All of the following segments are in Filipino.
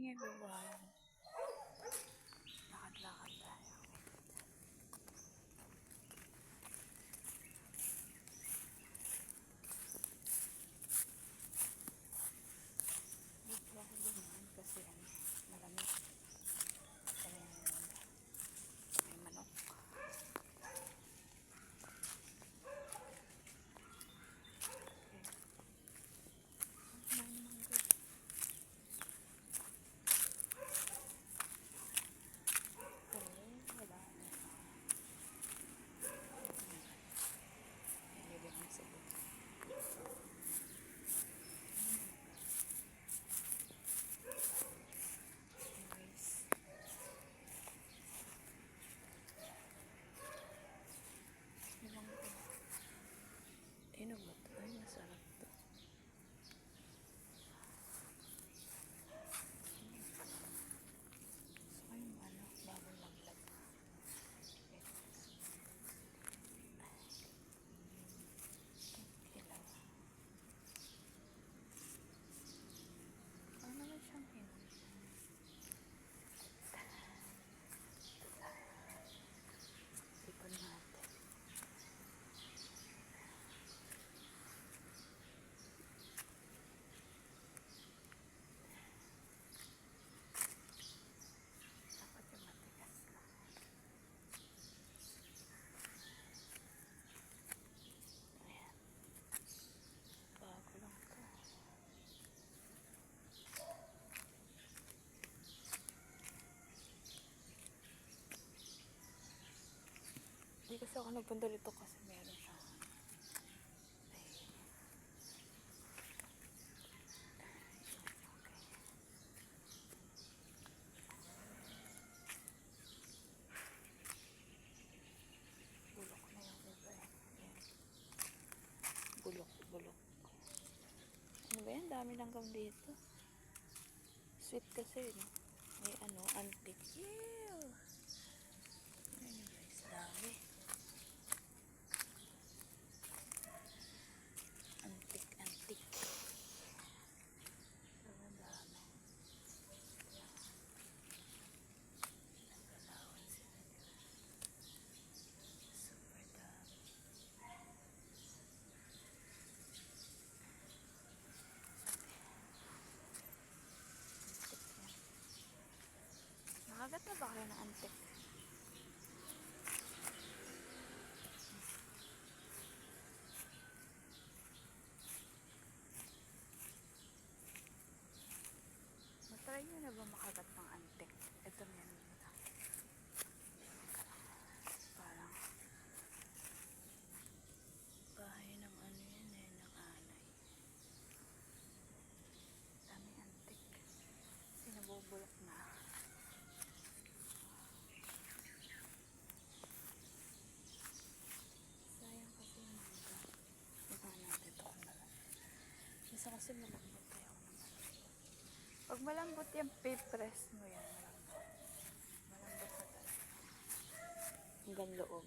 morning everyone. Lakad-lakad tayo. Dito ako dumaan kasi malamig. May manok. Ano ba ito? Ay, masarap ito. So, yung bagong laglag. Hilaw. Ano naman siyang hilaw? Ipon natin. Hindi kasi ako nagpunta dito kasi meron siya. Bulok na yung iba eh. Bulok. Ano ba yan? Dami langgam dito. Sweet kasi no? May antique. Ew! Ayan guys, dami. Antique. Ang dami. Nagalawan sila dyan. Super dami. Nakagat na ba kayo ng antique? Matry nyo na ba makagat ng antique? Ito na yan. Parang bahay ng yan eh, ng anay. Dami antique. Sinabubulok na. Sayang kasi yung mangga. Ito natin ito kung malambot. Isa kasi malambot tayo naman. Pag malambot yung pay-press mo yan. Malambot na talaga. Hanggang loob.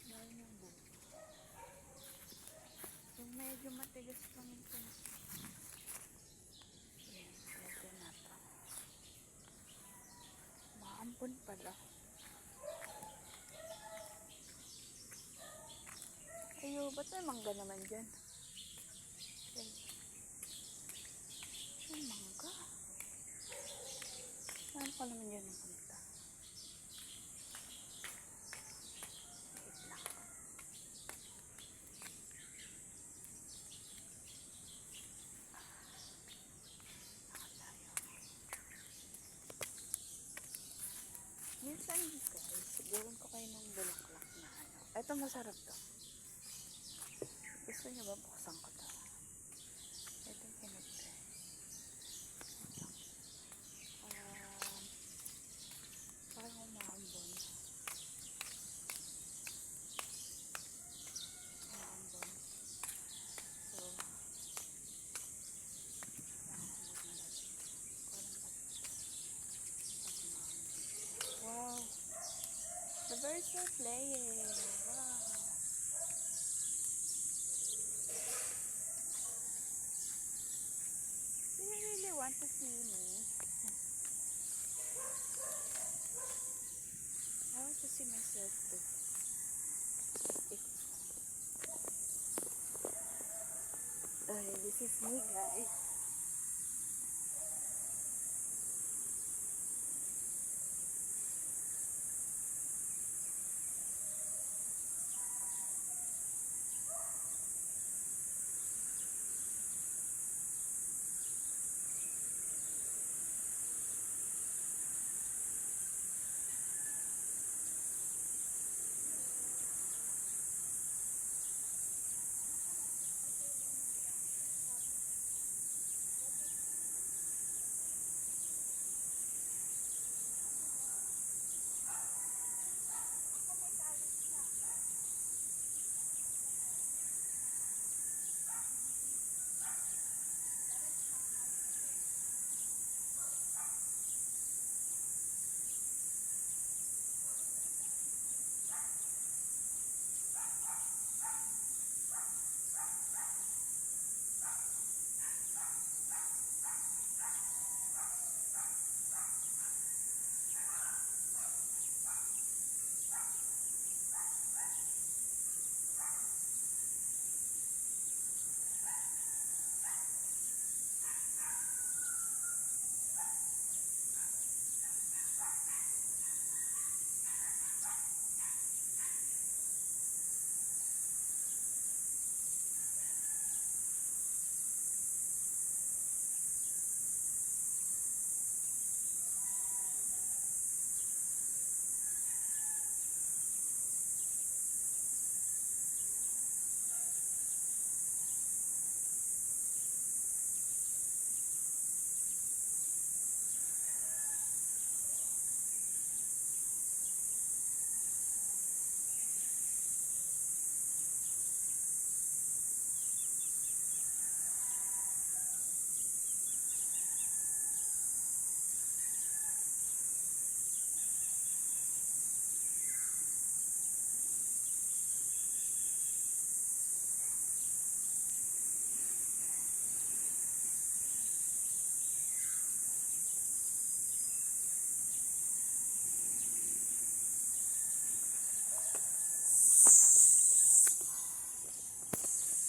Dahil yung buo. Yung medyo matigas lang yung punas. Yan, medyo na ito. Maampun pala. Ayo, ba't may mangga naman dyan? May mangga. Saan pa naman dyan ang punta? Wait lang. Minsan guys, gawin ko kayo ng bulaklak na Ito masarap to. Gusto niyo ba buksan ko to? Ito yung pinagte. Parang umahambon. So, wow! The birds are playing. Wow! Really want to see me, I want to see myself too. This is me, guys.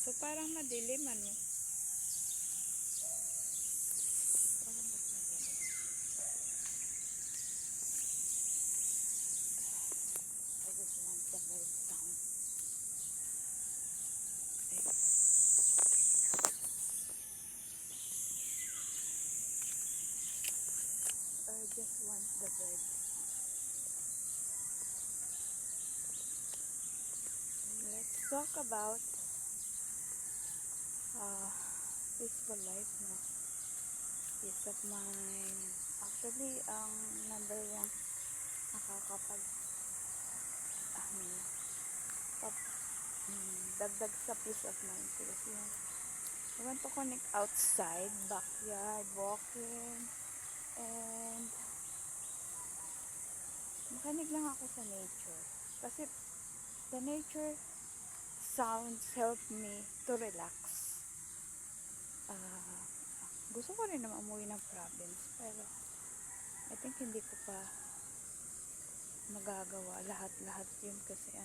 So, parang madilim, ano? Parang mas madilim. I just want the bird sound. I just want the bird. Let's talk about peaceful life, no? Peace of mind. Actually, ang number one nakakapag pag, dagdag sa peace of mind kasi I want to connect outside, backyard, walking, and makinig lang ako sa nature. Kasi the nature sounds help me to relax. Gusto ko rin naman umuwi ng province, pero I think hindi ko pa magagawa lahat-lahat yun kasi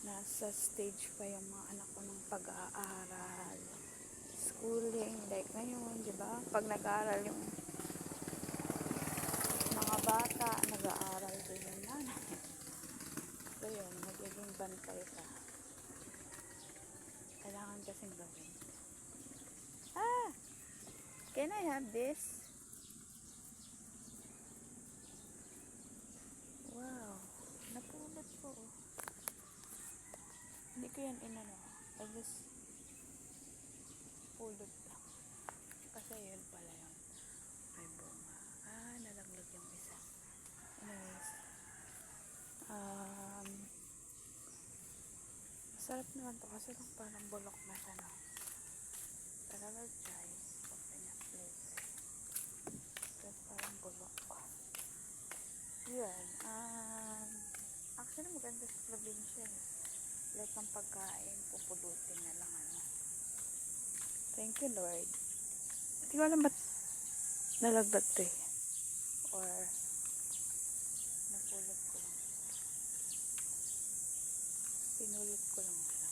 nasa stage pa yung mga anak ko ng pag-aaral, schooling, like ngayon, di ba? Pag nag-aaral yung mga bata, nag-aaral din yung nanay. So yun, magiging bantay ka. Kailangan kasing gawin. Can I have this? Wow, napulot ko. Hindi ko yan inano. I just pulot lang. Kasi yun pala yun. May bunga. Nalaglag yung isa. Anyways. Masarap naman to kasi lang parang bulok na siya, no? Pero I'll try. Open up later. But parang bulok. Yun. Actually maganda sa probinsya. Like ang pagkain, pupulutin na lang, ano. Thank you, Lord. Hindi ko alam ba't nalaglag to eh. Or napulot ko lang. Pinulot ko lang siya.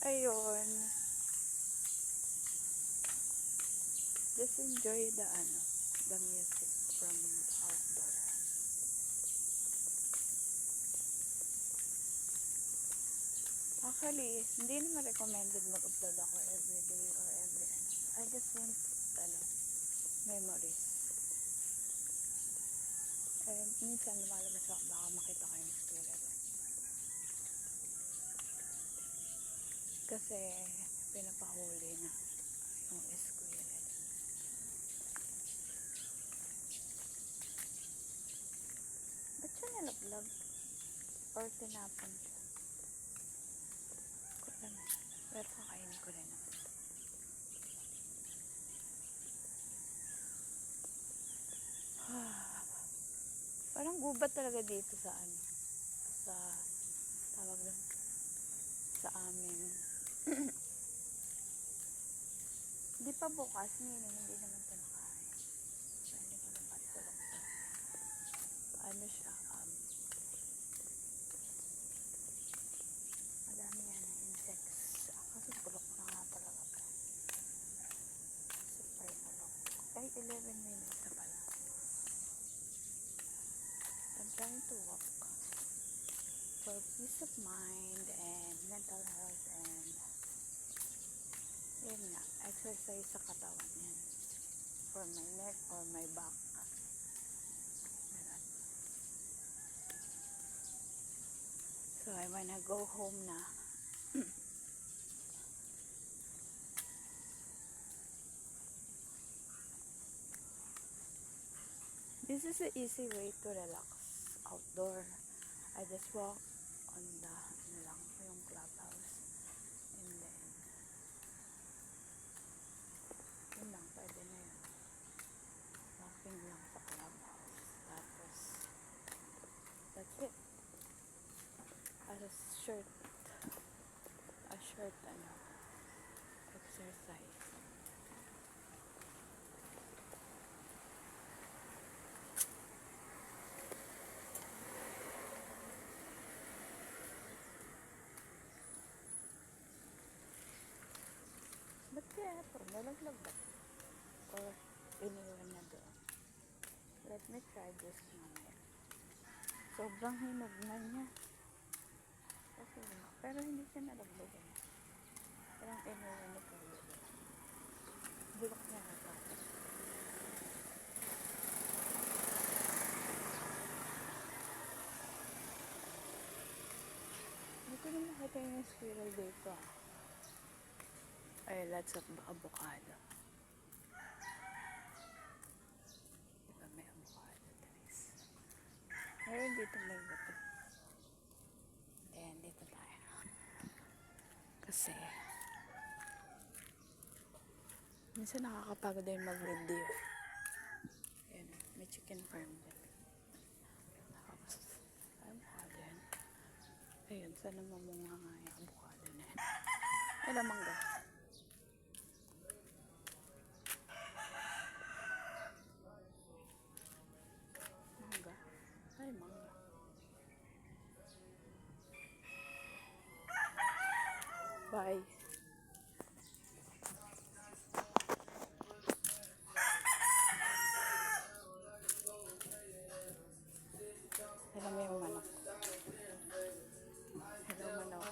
Ayun. Just enjoy the music from outdoor. Actually, hindi naman recommended mag-upload ako everyday or every I just want, memories. Minsan lumalabas ako, baka makita ko yung squirrel. Kasi, pinapahuli na yung squirrel. Ba't siya nalaglag? Or tinapon siya? Pero kakainin ko rin naman. Parang gubat talaga dito sa sa tawag lang sa amin. Hindi pa bukas, hindi naman ito nakain. So, hindi ko naman tulog to. Ano siya, madami yan ng insects. Kasi bulok na nga talaga to. Super bulok. Ay, 11 minutes na pala. I'm trying to walk for peace of mind and mental health and yun nga, exercise sa katawan yan. For my neck or my back. So I wanna go home na. This is an easy way to relax outdoor. I just walk on the yung clubhouse. And then yun lang, pwede na yun. Walking lang sa clubhouse. Tapos that's it. As a short exercise. Ba't kaya ito? Nalaglag ba? Or iniwan na doon? Let me try this mamaya. Sobrang hinog na niya. Okay, pero hindi siya nalaglag. Parang iniwan na kayo. Bulok niya na pa. Hindi ko na makita yung squirrel dito. Ay, lots of avocado. Diba may avocado trees? Meron dito may buto. Ayan, dito tayo. Kasi minsan nakakapagod din mag-video. Ayan, may chicken farm din. Tapos, avocado yan. Ayun, sana mamunga nga yung avocado na yan. Ay, mangga. Mangga. Ay, mangga. Bye. Alam mo yung manok. Hello, manok.